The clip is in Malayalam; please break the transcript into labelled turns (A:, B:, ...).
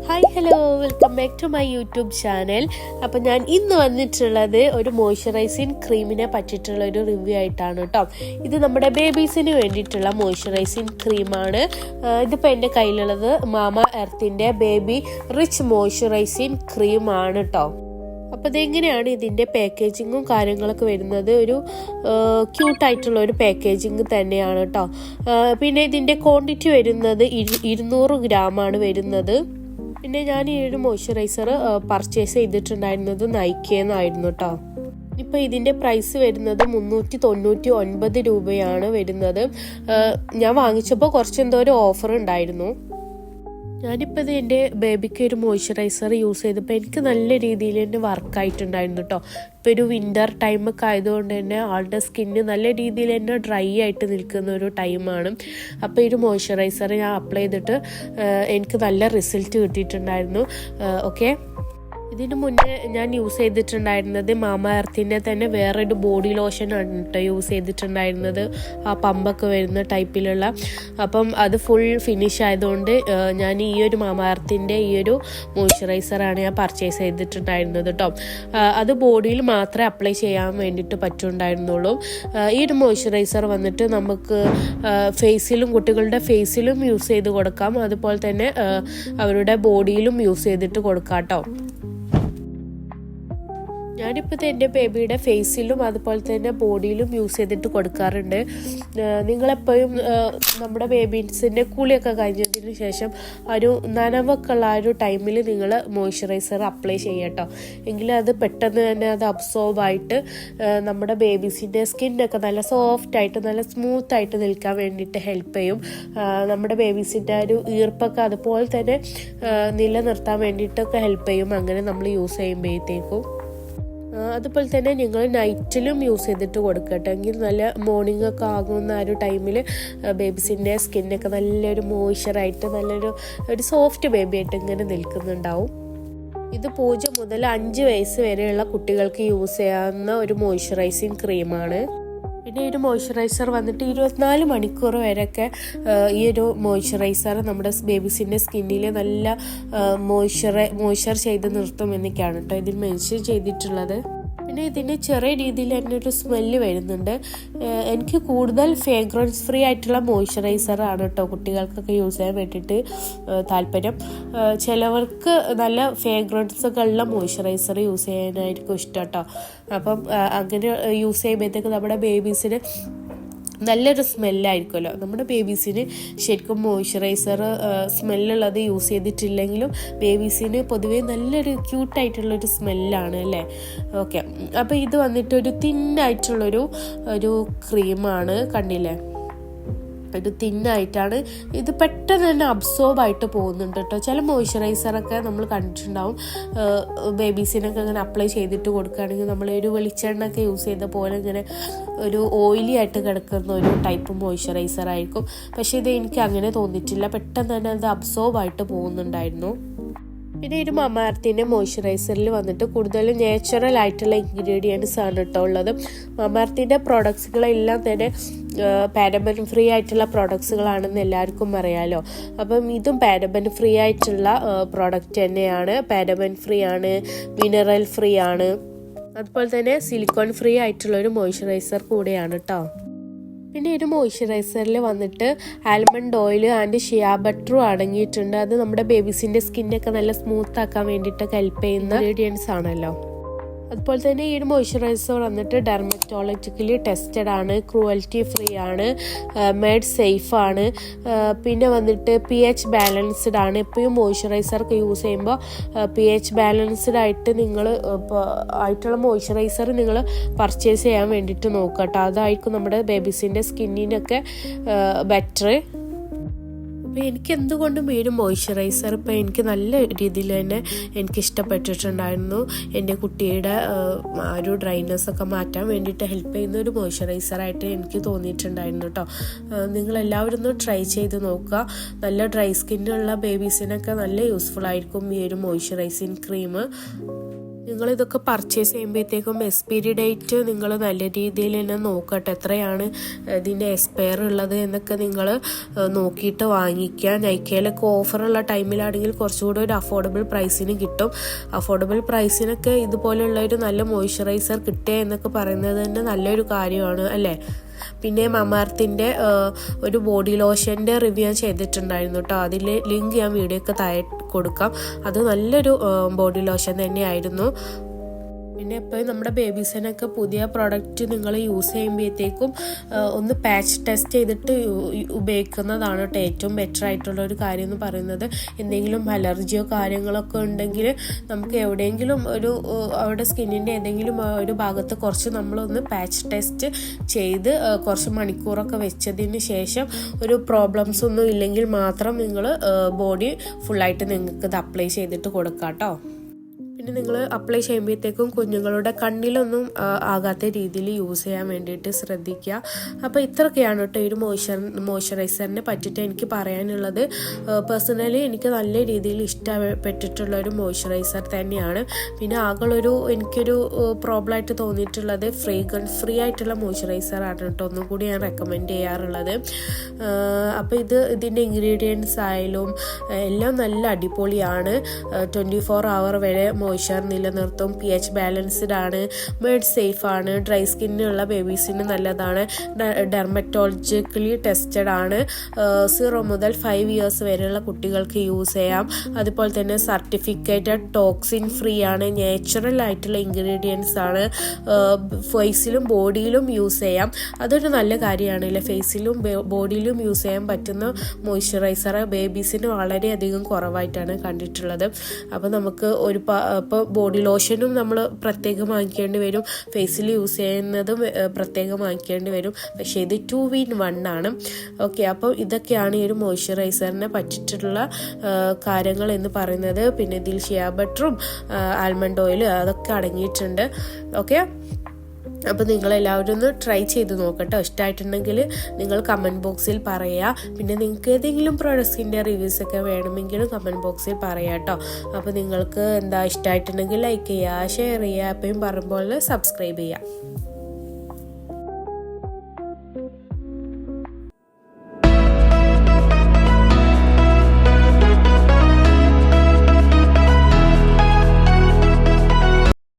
A: Hi hello, welcome back to my YouTube channel. അപ്പം ഞാൻ ഇന്ന് വന്നിട്ടുള്ളത് ഒരു മോയ്സ്ചറൈസിങ് ക്രീമിനെ പറ്റിയിട്ടുള്ള ഒരു റിവ്യൂ ആയിട്ടാണ് കേട്ടോ. ഇത് നമ്മുടെ ബേബീസിന് വേണ്ടിയിട്ടുള്ള മോയ്സ്ചറൈസിങ് ക്രീമാണ്. ഇതിപ്പോൾ എൻ്റെ കയ്യിലുള്ളത് മാമ എർത്തിൻ്റെ ബേബി റിച്ച് മോയ്സ്ചറൈസിങ് ക്രീമാണ് കേട്ടോ. അപ്പോൾ ഇതെങ്ങനെയാണ് ഇതിൻ്റെ പാക്കേജിങ്ങും കാര്യങ്ങളൊക്കെ വരുന്നത്. ഒരു ക്യൂട്ടായിട്ടുള്ള ഒരു പാക്കേജിങ് തന്നെയാണ് കേട്ടോ. പിന്നെ ഇതിൻ്റെ ക്വാണ്ടിറ്റി വരുന്നത് 200 ഗ്രാമാണ് വരുന്നത്. പിന്നെ ഞാൻ ഈ ഒരു മോയ്സ്ചറൈസർ പർച്ചേസ് ചെയ്തിട്ടുണ്ടായിരുന്നത് നൈക്കയെന്നായിരുന്നു കേട്ടോ. ഇപ്പോൾ ഇതിൻ്റെ പ്രൈസ് വരുന്നത് 399 രൂപയാണ് വരുന്നത്. ഞാൻ വാങ്ങിച്ചപ്പോൾ കുറച്ചെന്തോ ഒരു ഓഫർ ഉണ്ടായിരുന്നു. ഞാനിപ്പോൾ ഇത് എൻ്റെ ബേബിക്ക് ഒരു മോയ്സ്ചറൈസർ യൂസ് ചെയ്തപ്പോൾ എനിക്ക് നല്ല രീതിയിൽ തന്നെ വർക്കായിട്ടുണ്ടായിരുന്നു കേട്ടോ. ഇപ്പോൾ ഒരു വിൻ്റർ ടൈമൊക്കെ ആയതുകൊണ്ട് തന്നെ ആളുടെ സ്കിന്ന് നല്ല രീതിയിൽ തന്നെ ഡ്രൈ ആയിട്ട് നിൽക്കുന്ന ഒരു ടൈമാണ്. അപ്പോൾ ഈ ഒരു മോയ്സ്ചറൈസർ ഞാൻ അപ്ലൈ ചെയ്തിട്ട് എനിക്ക് നല്ല റിസൾട്ട് കിട്ടിയിട്ടുണ്ടായിരുന്നു. ഓക്കെ, ഇതിന് മുന്നേ ഞാൻ യൂസ് ചെയ്തിട്ടുണ്ടായിരുന്നത് മാമ എർത്തിൻ്റെ തന്നെ വേറൊരു ബോഡി ലോഷനാണ് കേട്ടോ യൂസ് ചെയ്തിട്ടുണ്ടായിരുന്നത്, ആ പമ്പൊക്കെ വരുന്ന ടൈപ്പിലുള്ള. അപ്പം അത് ഫുൾ ഫിനിഷ് ആയതുകൊണ്ട് ഞാൻ ഈ ഒരു മാമ എർത്തിൻ്റെ ഈ ഒരു മോയ്സ്ചറൈസറാണ് ഞാൻ പർച്ചേസ് ചെയ്തിട്ടുണ്ടായിരുന്നത് കേട്ടോ. അത് ബോഡിയിൽ മാത്രമേ അപ്ലൈ ചെയ്യാൻ വേണ്ടിയിട്ട് പറ്റുണ്ടായിരുന്നുള്ളൂ. ഈ ഒരു മോയ്സ്ചറൈസർ വന്നിട്ട് നമുക്ക് ഫേസിലും കുട്ടികളുടെ ഫേസിലും യൂസ് ചെയ്ത് കൊടുക്കാം, അതുപോലെ തന്നെ അവരുടെ ബോഡിയിലും യൂസ് ചെയ്തിട്ട് കൊടുക്കാം കേട്ടോ. ഞാനിപ്പോൾ ഇത് എൻ്റെ ബേബിയുടെ ഫേസിലും അതുപോലെ തന്നെ ബോഡിയിലും യൂസ് ചെയ്തിട്ട് കൊടുക്കാറുണ്ട്. നിങ്ങളെപ്പോഴും നമ്മുടെ ബേബീസിൻ്റെ കുളിയൊക്കെ കഴിഞ്ഞതിന് ശേഷം ഒരു നനവൊക്കെ ഉള്ള ആ ഒരു ടൈമിൽ നിങ്ങൾ മോയ്സ്ചറൈസർ അപ്ലൈ ചെയ്യട്ടോ. എങ്കിലും അത് പെട്ടെന്ന് തന്നെ അത് അബ്സോർബായിട്ട് നമ്മുടെ ബേബീസിൻ്റെ സ്കിന്നൊക്കെ നല്ല സോഫ്റ്റായിട്ട് നല്ല സ്മൂത്തായിട്ട് നിൽക്കാൻ വേണ്ടിയിട്ട് ഹെൽപ്പ് ചെയ്യും. നമ്മുടെ ബേബീസിൻ്റെ ഒരു ഈർപ്പൊക്കെ അതുപോലെ തന്നെ നിലനിർത്താൻ വേണ്ടിയിട്ടൊക്കെ ഹെൽപ്പ് ചെയ്യും അങ്ങനെ നമ്മൾ യൂസ് ചെയ്യുമ്പോഴത്തേക്കും. അതുപോലെ തന്നെ നിങ്ങൾ നൈറ്റിലും യൂസ് ചെയ്തിട്ട് കൊടുക്കട്ടെ. എങ്കിൽ നല്ല മോർണിംഗ് ഒക്കെ ആകുന്ന ആ ഒരു ടൈമിൽ ബേബീസിൻ്റെ സ്കിന്നൊക്കെ നല്ലൊരു മോയ്സ്ചറായിട്ട് നല്ലൊരു സോഫ്റ്റ് ബേബി ആയിട്ട് ഇങ്ങനെ നിൽക്കുന്നുണ്ടാവും. ഇത് 0 മുതൽ 5 വയസ്സ് വരെയുള്ള കുട്ടികൾക്ക് യൂസ് ചെയ്യാവുന്ന ഒരു മോയ്സ്ചറൈസിങ് ക്രീമാണ്. പിന്നെ ഈ ഒരു മോയ്സ്ചറൈസർ വന്നിട്ട് 24 മണിക്കൂർ വരെയൊക്കെ ഈ ഒരു മോയ്സ്ചറൈസർ നമ്മുടെ ബേബീസിൻ്റെ സ്കിന്നിൽ നല്ല മോയ്സ്ചർ ചെയ്ത് നിർത്തും എന്നൊക്കെയാണ് കേട്ടോ ഇതിൽ മെൻഷൻ ചെയ്തിട്ടുള്ളത്. പിന്നെ ഇതിന് ചെറിയ രീതിയിൽ തന്നെ ഒരു സ്മെല്ല് വരുന്നുണ്ട്. എനിക്ക് കൂടുതൽ ഫ്രേഗ്രൻസ് ഫ്രീ ആയിട്ടുള്ള മോയ്സ്ചറൈസറാണ് കേട്ടോ കുട്ടികൾക്കൊക്കെ യൂസ് ചെയ്യാൻ വേണ്ടിയിട്ട് താല്പര്യം. ചിലവർക്ക് നല്ല ഫ്രേഗ്രൻസ് ഒക്കെ ഉള്ള മോയ്സ്ചറൈസർ യൂസ് ചെയ്യാനായിരിക്കും ഇഷ്ടം കേട്ടോ. അപ്പം അങ്ങനെ യൂസ് ചെയ്യുമ്പോഴത്തേക്ക് നമ്മുടെ ബേബീസിന് നല്ലൊരു സ്മെല്ലായിരിക്കുമല്ലോ. നമ്മുടെ ബേബീസിന് ശരിക്കും മോയ്സ്ചറൈസർ സ്മെല്ലുള്ളത് യൂസ് ചെയ്തിട്ടില്ലെങ്കിലും ബേബീസിന് പൊതുവേ നല്ലൊരു ക്യൂട്ടായിട്ടുള്ളൊരു സ്മെല്ലാണ് അല്ലേ. ഓക്കെ, അപ്പോൾ ഇത് വന്നിട്ട് ഒരു തിന്നായിട്ടുള്ളൊരു ക്രീമാണ്, കണ്ടില്ലേ, ഒരു തിന്നായിട്ടാണ് ഇത്. പെട്ടെന്ന് തന്നെ അബ്സോർബായിട്ട് പോകുന്നുണ്ട് കേട്ടോ. ചില മോയ്സ്ചറൈസറൊക്കെ നമ്മൾ കണ്ടിട്ടുണ്ടാവും, ബേബീസിനൊക്കെ ഇങ്ങനെ അപ്ലൈ ചെയ്തിട്ട് കൊടുക്കുകയാണെങ്കിൽ നമ്മൾ ഒരു വെളിച്ചെണ്ണയൊക്കെ യൂസ് ചെയ്ത പോലെ ഇങ്ങനെ ഒരു ഓയിലി ആയിട്ട് കിടക്കുന്ന ഒരു ടൈപ്പ് മോയ്സ്ചറൈസർ ആയിരിക്കും. പക്ഷേ ഇത് എനിക്ക് അങ്ങനെ തോന്നിയിട്ടില്ല, പെട്ടെന്ന് തന്നെ അത് അബ്സോർബായിട്ട് പോകുന്നുണ്ടായിരുന്നു. പിന്നെ ഒരു മാമ എർത്തിൻ്റെ മോയ്സ്ചറൈസറിൽ വന്നിട്ട് കൂടുതലും നാച്ചുറൽ ആയിട്ടുള്ള ഇൻഗ്രീഡിയൻസ് ആണ് കേട്ടോ ഉള്ളത്. മാമ എർത്തിൻ്റെ പ്രോഡക്ട്സുകളെല്ലാം തന്നെ പാരബൻ ഫ്രീ ആയിട്ടുള്ള പ്രോഡക്ട്സുകളാണെന്ന് എല്ലാവർക്കും അറിയാമല്ലോ. അപ്പം ഇതും പാരബൻ ഫ്രീ ആയിട്ടുള്ള പ്രോഡക്റ്റ് തന്നെയാണ്. പാരബൻ ഫ്രീ ആണ്, മിനറൽ ഫ്രീ ആണ്, അതുപോലെ തന്നെ സിലിക്കോൺ ഫ്രീ ആയിട്ടുള്ളൊരു മോയ്സ്ചറൈസർ കൂടെയാണ് കേട്ടോ. പിന്നെ ഒരു മോയ്സ്ചറൈസറിൽ വന്നിട്ട് ആൽമണ്ട് ഓയിൽ ആൻഡ് ഷിയ ബട്ടറും അടങ്ങിയിട്ടുണ്ട്. അത് നമ്മുടെ ബേബീസിൻ്റെ സ്കിന്നൊക്കെ നല്ല സ്മൂത്ത് ആക്കാൻ വേണ്ടിയിട്ടൊക്കെ ഹെൽപ്പ് ചെയ്യുന്ന ഇൻഗ്രീഡിയൻസ് ആണല്ലോ. അതുപോലെ തന്നെ ഈ ഒരു മോയ്സ്ചറൈസർ വന്നിട്ട് ഡെർമറ്റോളജിക്കലി ടെസ്റ്റഡ് ആണ്, ക്രൂവൽറ്റി ഫ്രീ ആണ്, മെയ്ഡ് സേഫ് ആണ്, പിന്നെ വന്നിട്ട് pH ബാലൻസ്ഡ് ആണ്. എപ്പോഴും മോയ്സ്ചറൈസറൊക്കെ യൂസ് ചെയ്യുമ്പോൾ pH ബാലൻസ്ഡ് ആയിട്ട് ആയിട്ടുള്ള മോയ്സ്ചറൈസർ നിങ്ങൾ പർച്ചേസ് ചെയ്യാൻ വേണ്ടിയിട്ട് നോക്കുക കേട്ടോ. അതായിരിക്കും നമ്മുടെ ബേബീസിൻ്റെ സ്കിന്നിനൊക്കെ ബെറ്റർ. അപ്പോൾ എനിക്ക് എന്തുകൊണ്ടും ഈ ഒരു മോയ്സ്ചറൈസർ ഇപ്പോൾ എനിക്ക് നല്ല രീതിയിൽ തന്നെ എനിക്ക് ഇഷ്ടപ്പെട്ടിട്ടുണ്ടായിരുന്നു. എൻ്റെ കുട്ടിയുടെ ഒരു ഡ്രൈനെസ്സൊക്കെ മാറ്റാൻ വേണ്ടിയിട്ട് ഹെൽപ്പ് ചെയ്യുന്ന ഒരു മോയ്സ്ചറൈസറായിട്ട് എനിക്ക് തോന്നിയിട്ടുണ്ടായിരുന്നു കേട്ടോ. നിങ്ങളെല്ലാവരും ഒന്ന് ട്രൈ ചെയ്ത് നോക്കുക. നല്ല ഡ്രൈ സ്കിന്നുള്ള ബേബീസിനൊക്കെ നല്ല യൂസ്ഫുൾ ആയിരിക്കും ഈ ഒരു മോയ്സ്ചറൈസിങ് ക്രീം. നിങ്ങളിതൊക്കെ പർച്ചേസ് ചെയ്യുമ്പോഴത്തേക്കും എക്സ്പയറി ഡേറ്റ് നിങ്ങൾ നല്ല രീതിയിൽ തന്നെ നോക്കട്ടെ, എത്രയാണ് ഇതിൻ്റെ എക്സ്പയർ ഉള്ളത് എന്നൊക്കെ നിങ്ങൾ നോക്കിയിട്ട് വാങ്ങിക്കുക. നൈക്കയിലൊക്കെ ഓഫറുള്ള ടൈമിലാണെങ്കിൽ കുറച്ചുകൂടെ ഒരു അഫോർഡബിൾ പ്രൈസിന് കിട്ടും. അഫോർഡബിൾ പ്രൈസിനൊക്കെ ഇതുപോലെയുള്ള ഒരു നല്ല മോയ്സ്ചറൈസർ കിട്ടുക എന്നൊക്കെ പറയുന്നത് തന്നെ നല്ലൊരു കാര്യമാണ് അല്ലേ. പിന്നെ മമാർത്തിൻ്റെ ഒരു ബോഡി ലോഷൻ്റെ റിവ്യൂ ഞാൻ ചെയ്തിട്ടുണ്ടായിരുന്നു കേട്ടോ. അതിൽ ലിങ്ക് ഞാൻ വീഡിയോക്ക് താഴെ കൊടുക്കാം. അത് നല്ലൊരു ബോഡി ലോഷൻ തന്നെയായിരുന്നു. പിന്നെ എപ്പോഴും നമ്മുടെ ബേബീസിനൊക്കെ പുതിയ പ്രോഡക്റ്റ് നിങ്ങൾ യൂസ് ചെയ്യുമ്പോഴത്തേക്കും ഒന്ന് പാച്ച് ടെസ്റ്റ് ചെയ്തിട്ട് ഉപയോഗിക്കുന്നതാണ് കേട്ടോ ഏറ്റവും ബെറ്റർ ആയിട്ടുള്ള ഒരു കാര്യം എന്ന് പറയുന്നത്. എന്തെങ്കിലും അലർജിയോ കാര്യങ്ങളൊക്കെ ഉണ്ടെങ്കിൽ നമുക്ക് എവിടെയെങ്കിലും അവരുടെ സ്കിന്നിൻ്റെ ഏതെങ്കിലും ഒരു ഭാഗത്ത് കുറച്ച് നമ്മളൊന്ന് പാച്ച് ടെസ്റ്റ് ചെയ്ത് കുറച്ച് മണിക്കൂറൊക്കെ വെച്ചതിന് ശേഷം ഒരു പ്രോബ്ലംസ് ഒന്നും ഇല്ലെങ്കിൽ മാത്രം നിങ്ങൾ ബോഡി ഫുള്ളായിട്ട് നിങ്ങൾക്ക് ഇത് അപ്ലൈ ചെയ്തിട്ട് കൊടുക്കാം കേട്ടോ. പിന്നെ നിങ്ങൾ അപ്ലൈ ചെയ്യുമ്പോഴത്തേക്കും കുഞ്ഞുങ്ങളുടെ കണ്ണിലൊന്നും ആകാത്ത രീതിയിൽ യൂസ് ചെയ്യാൻ വേണ്ടിയിട്ട് ശ്രദ്ധിക്കുക. അപ്പോൾ ഇത്രയൊക്കെയാണ് കേട്ടോ ഈ ഒരു മോയ്സ്ചറൈസറിനെ പറ്റിയിട്ട് എനിക്ക് പറയാനുള്ളത്. പേഴ്സണലി എനിക്ക് നല്ല രീതിയിൽ ഇഷ്ടപ്പെട്ടിട്ടുള്ള ഒരു മോയ്സ്ചറൈസർ തന്നെയാണ്. പിന്നെ എനിക്കൊരു പ്രോബ്ലമായിട്ട് തോന്നിയിട്ടുള്ളത് ഫ്രേഗ്രൻസ് ഫ്രീ ആയിട്ടുള്ള മോയ്സ്ചറൈസറാണ് കേട്ടോ ഒന്നും കൂടി ഞാൻ റെക്കമെൻഡ് ചെയ്യാറുള്ളത്. അപ്പോൾ ഇതിൻ്റെ ഇൻഗ്രീഡിയൻസ് ആയാലും എല്ലാം നല്ല അടിപൊളിയാണ്. 24 hour വരെ മോയ്സ്ചർ നിലനിർത്തും. pH ബാലൻസ്ഡ് ആണ്, മേഡ് സേഫ് ആണ്, ഡ്രൈ സ്കിന്നിനുള്ള ബേബീസിന് നല്ലതാണ്, ഡെർമറ്റോളജിക്കലി ടെസ്റ്റഡ് ആണ്, 0 മുതൽ 5 years വരെയുള്ള കുട്ടികൾക്ക് യൂസ് ചെയ്യാം. അതുപോലെ തന്നെ സർട്ടിഫിക്കറ്റഡ് ടോക്സിൻ ഫ്രീ ആണ്, നാച്ചുറൽ ആയിട്ടുള്ള ഇൻഗ്രീഡിയൻസ് ആണ്, ഫേസിലും ബോഡിയിലും യൂസ് ചെയ്യാം. അതൊരു നല്ല കാര്യമാണ്. ഫേസിലും ബോഡിയിലും യൂസ് ചെയ്യാൻ പറ്റുന്ന മോയ്സ്ചറൈസർ ബേബീസിന് വളരെയധികം കുറവായിട്ടാണ് കണ്ടിട്ടുള്ളത്. അപ്പോൾ നമുക്ക് ഇപ്പോൾ ബോഡി ലോഷനും നമ്മൾ പ്രത്യേകം വാങ്ങിക്കേണ്ടി വരും, ഫേസിൽ യൂസ് ചെയ്യുന്നതും പ്രത്യേകം വാങ്ങിക്കേണ്ടി വരും. പക്ഷേ ഇത് 2-in-1 ആണ്. ഓക്കെ, അപ്പോൾ ഇതൊക്കെയാണ് ഈ ഒരു മോയ്സ്ചറൈസറിനെ പറ്റിയിട്ടുള്ള കാര്യങ്ങൾ എന്ന് പറയുന്നത്. പിന്നെ ഇതിൽ ഷിയ ബട്ടറും ആൽമണ്ട് ഓയിൽ അതൊക്കെ അടങ്ങിയിട്ടുണ്ട്. ഓക്കെ, അപ്പോൾ നിങ്ങളെല്ലാവരും ഒന്ന് ട്രൈ ചെയ്ത് നോക്കട്ടോ. ഇഷ്ടമായിട്ടുണ്ടെങ്കിൽ നിങ്ങൾ കമൻറ്റ് ബോക്സിൽ പറയുക. പിന്നെ നിങ്ങൾക്ക് ഏതെങ്കിലും പ്രോഡക്ട്സിൻ്റെ റിവ്യൂസൊക്കെ വേണമെങ്കിലും കമൻറ്റ് ബോക്സിൽ പറയാം കേട്ടോ. അപ്പോൾ നിങ്ങൾക്ക് ഇഷ്ടമായിട്ടുണ്ടെങ്കിൽ ലൈക്ക് ചെയ്യുക, ഷെയർ ചെയ്യുക, എപ്പോഴും പറയുമ്പോൾ സബ്സ്ക്രൈബ് ചെയ്യുക.